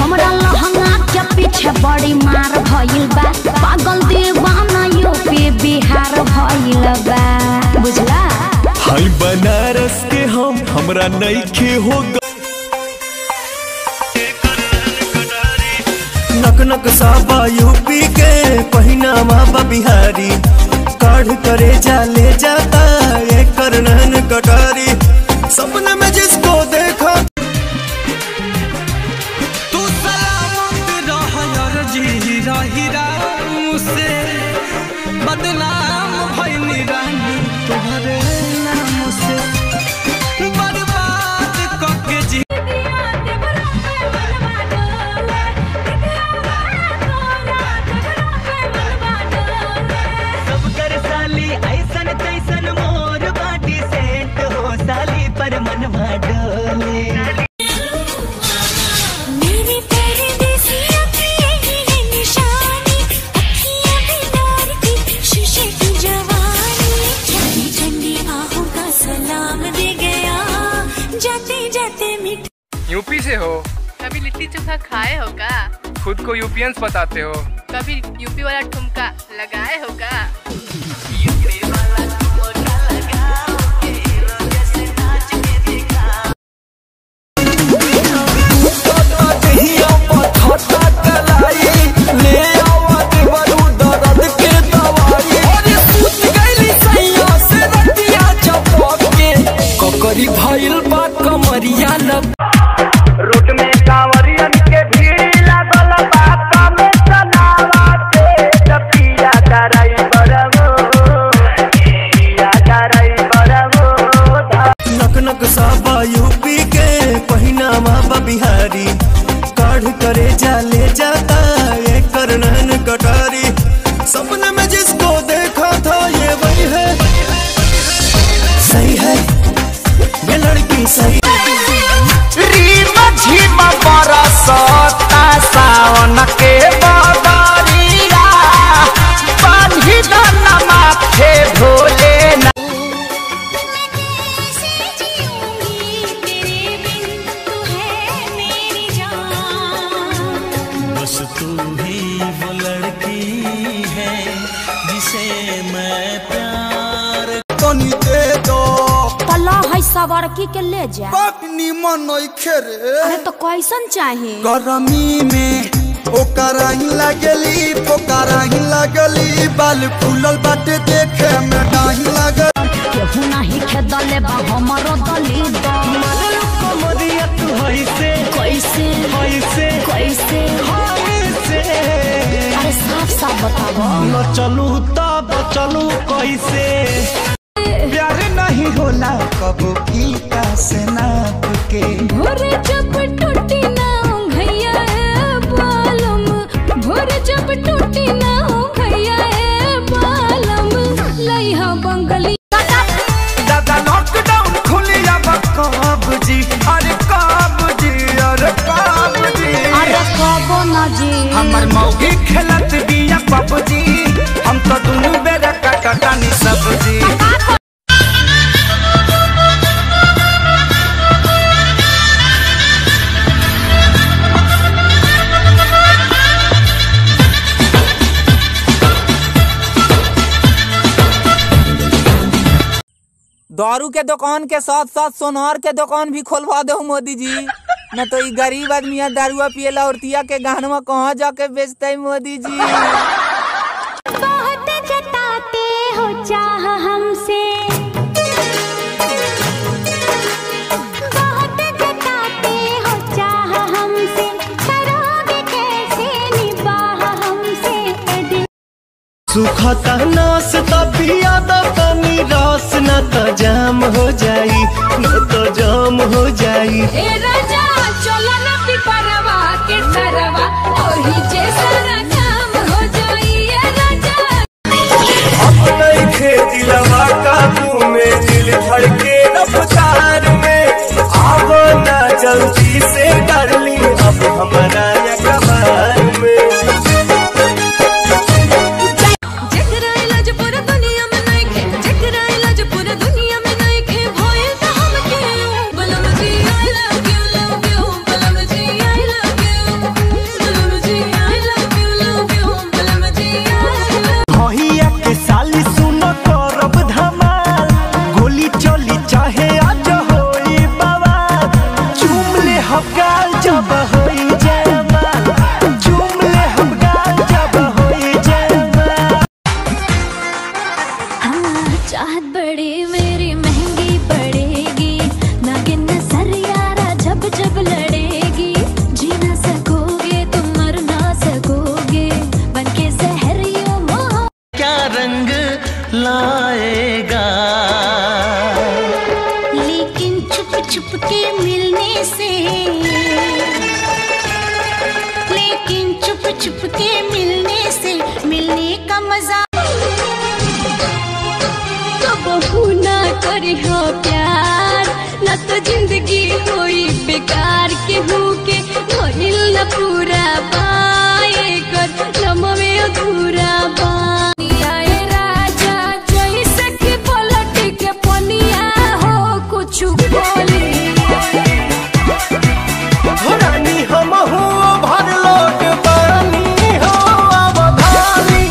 हमरा लहंगा के पीछे बड़ी मार भइल बा, पागल दीवाना यूपी बिहार भइल बा, बुझला। हाय बनारस के हमरा नइखे हो नक नक साबा यूपी के पहिनावा बा बिहारी, काढ़ करे ले जाता ये करनन कटारी, सपने में जिसको देखा तू सलामत रह यार जी हीरा मुझसे बदनाम भइनी रानी तोहरे नाम से बर्बाद करके जी सब कर साली ऐसन तैसन मोर बाटी सेंट हो साली पर मन डोले। यूपी से हो? कभी लिट्टी चोखा खाए हो का? खुद को यूपियंस बताते हो? कभी यूपी वाला ठुमका लगाए हो का? भइल बा कमरिया रोड में कांवरियन के भीड़ लागल बा, कामे चलावा ते पिया ड्राइवर नक नक साबा यूपी के पहिनावा बा बिहारी, काढ़ करे ले जाता ये करनन कटारी, सपने में जिसको देखा था ये वही है, सही है ये लड़की सही। रीमा झीमा बरसता सावन के बदरिया, बांधी दाना माथे भोले ना। बस तू ही वो लड़की है जिसे मैं प्यार तनी दे दो, तला है सवारकी के ले जा। निमन नइखे रे। अरे तो कैसन चाहे? गरमी में ओकरा ही लगली बाल फूलल बाटे देखे में डाही लागल, केहू नहीं खेदले बा हमरो दली द कमरिया तू कैसे कैसे कैसे कैसे कैसे अरे साफ साफ बताओ। न चलू तब चलू कैसे, प्यार नहीं होला कबो फीता से नाप के। भोरे जब टूटी ना भैया बालम, भोरे जब टूटी ना भैया बालम, लइहा बंगली दादा लॉकडाउन खुलिया कब जी, अरे कब जी, अरे कब जी, अरे कबो ना जी। हमर मौगी खेलत बिया पबजी, हम तो दुनू बेरा काटानी सब्जी। दारू के दुकान के साथ साथ सोनार के दुकान भी खोलवा दो मोदी जी, न तो ये गरीब आदमी दारुआ पियला और तिया के गहनवा कहाँ जाके बेचते मोदी जी। बहुत जताते हो चाह हमसे, बहुत जताते हो चाह हमसे, करोगे कैसे निबाह हमसे। सुखता नास तबिया तनी रस न तो जाम हो जाई, न तो जाम हो जाई। ए राजा चलो ना पिपरवा के तरवा, ओही जैसा काम हो जाई। ए राजा अपना खेती लगा काबू में, दिल धड़के रफ्तार में, आवो ना जल्दी से डार्लिंग अब हमारा ये कबार में। पूरा दुनिया में नहीं खे भोए तो हम के बोलो मुझे I love you गाल जब होई जयमाल, चूम ले हम गाल जब होई जयमाल। हाँ, चाहत बड़ी मेरी महंगी पड़ेगी, नागिन नजर यारा जब जब लड़ेगी। जी ना सकोगे तुम, मर ना सकोगे, बनके जहर यूं मोह। क्या रंग लाएगा लेकिन छुप छुप के मिलने से, लेकिन छुप छुप के मिलने से, मिलने का मजा। कबहू ना करी हो प्यार, ना तो जिंदगी होई बेकार। केहू के भइल न पूरा पाए कर, लम्बे अधूरा पानी आए राजा जैसे कि पलट के पनिया हो कुछ बोली। रानी हम हो भर लोट पानी हो अवधानी।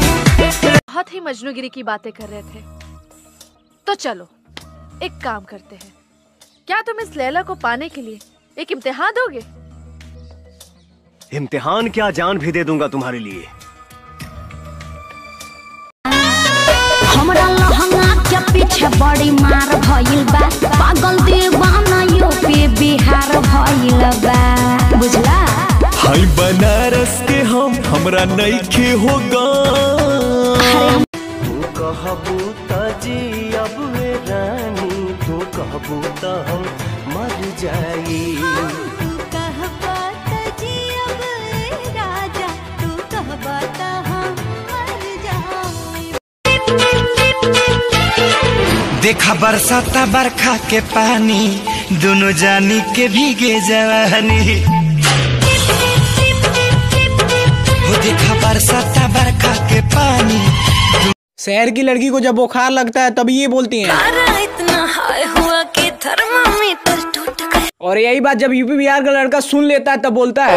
बहुत ही मजनूगिरी की बातें कर रहे थे, तो चलो एक काम करते हैं। क्या तुम इस लैला को पाने के लिए एक इम्तिहान दोगे? इम्तिहान क्या, जान भी दे दूंगा तुम्हारे लिए। हमरा लहंगा के पीछे बड़ी मार भइल बा, पागल दीवाना यूपी बिहार भइल बा, बुझला। हाय बनारस के हमरा नइखे होगा। तू कहबू त जियब वे रानी, तू कहबू त हम मर जाई। देखा बरसाता बरखा के पानी, दोनों जानी के भीगे जवानी। वो देखा बरसाता बरखा के पानी। शहर की लड़की को जब बुखार लगता है तब ये बोलती हैं। इतना हाय हुआ कि थर्मामीटर टूट गया। और यही बात जब यूपी बिहार का लड़का सुन लेता है तब बोलता है,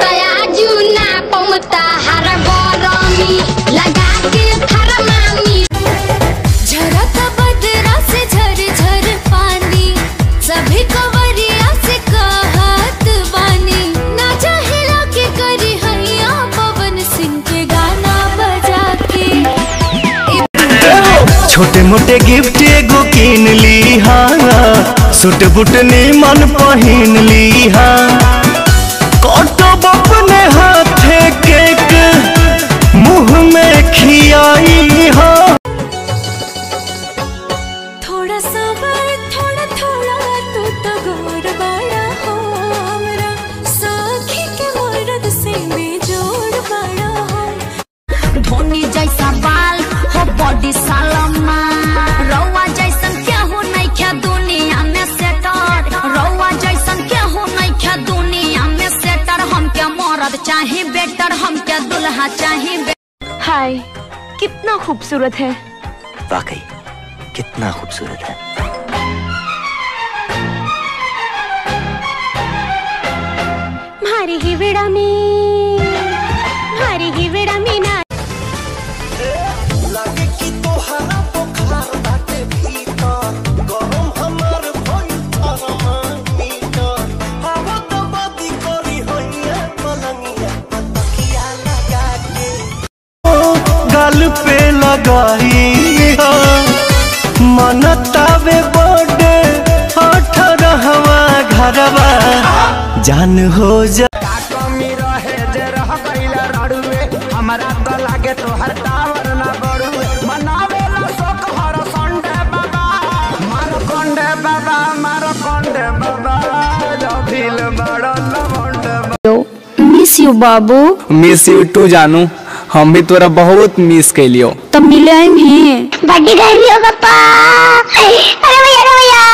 लगा के थर्मामीटर। झरता बदरा से झर झर पानी, सभी कवरिया से कहत बानी। ना चाहिला के करी हैया पवन सिंह के गाना बजा के। छोटे मोटे गिफ्ट एगो किन ली हाँ, सूट बूट मन पहिन ली हाँ। कटब अपने हाथे केक मुँह में खियाई हाँ। थोड़ा सबर थोड़ा थोड़ा तू तो गोर बड़ा हो, हमरा साखी के मर्द से बेजोड़ बड़ा हो। धोनी जैसा बाल हो बॉडी सालमा, रौआ जैसन केहू नहीं क्या दुनिया में सेटर। रौआ जैसन केहू नहीं क्या दुनिया में सेटर। हम क्या मर्द चाहे बेटर, हम क्या दुल्हा चाहे। हाय, कितना खूबसूरत है। वाकई कितना खूबसूरत है। मारी ही विड़ा में ना लागे कि तोहरा बुखार बाटे भीतर, गरम हमार भइल थर्मामीटर। हवा तो बदी करी होइया पलंगिया, तकिया लगा के गाल पे लगाई मनतावे बर्थडे 18वां घरवा जान हो जा। कमी रहे जे रह गइला रड़ुए, हमरा तो लागे तोहर टावर ना बड़ुए। मनावेला शोक हर संडे बाबा, मारो कंडे बाबा, मारो कंडे बाबा, जभिल बड़ा लवंडे। मिस यू बाबू। मिस यू टू जानू, हम भी तोरा बहुत मिस कैलियो। तब मिले हैं बर्थडे गर्मी होगा पापा। अरे भैया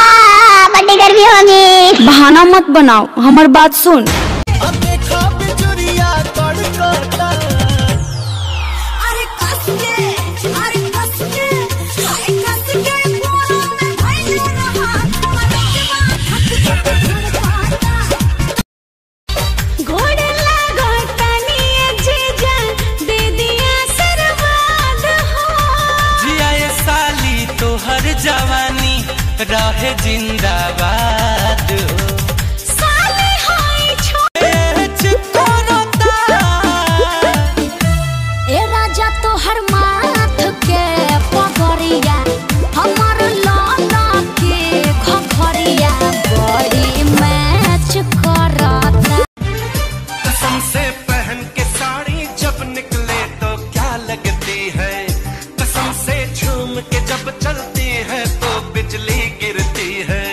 बर्थडे गर्मी होगी। बहाना मत बनाओ, हमारी बात सुन। अब देखो बिजुरिया तड़कता। अरे कस के कोरों में भइल रहा, घोड़े लागो तनी जीजा, दे दिया सरवाद हो। जिया ये साली तोहर जवानी रहे जिंदाबाद। साले हाय छोड़ से पहन के साड़ी जब निकले तो क्या लगती है, कसम से झूम के जब चलती है तो बिजली गिरती है।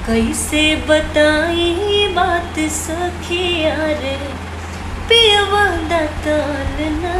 कैसे बताई बात सखिया रे पियवा दाताल ना